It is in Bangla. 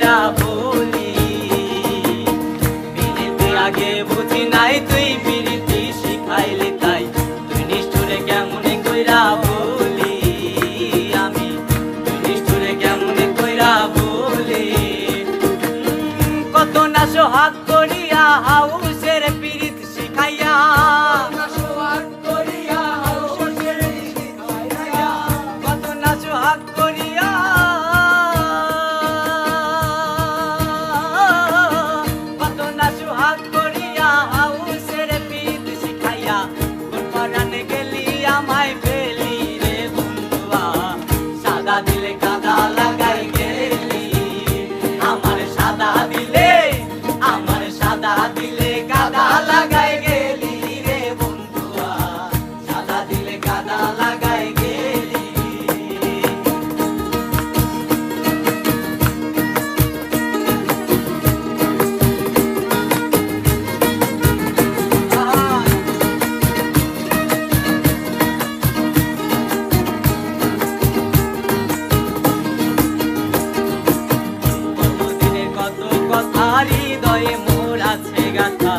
কইরা বলি পিরিতি আগে বুঝি নাই তুই পিরিতি শিখাইলি তাই তুই নিষ্ঠুরে কেমনে কইরা বলি আমি তুই নিষ্ঠুরে কেমনে কইরা বলি কত না সোহাগ করিয়া হাউসের পিরিত শিখাইয়া কত না সোহাগ করিয়া কত না সোহাগ করিয়া হাউসের পিরিত শিখাইয়া কোন পরানে গেলি আমায় পেলি রে বন্ধুয়া সাদা দিলে কাদা লাগাই গেলি আমার সাদা দিলে কাদা লাগাই গেলি রে বন্ধুয়া সাদা দিলে কাদা লাগাই গেলি বহুদিনের কত কথা হৃদয়ে মোর আছে গাথা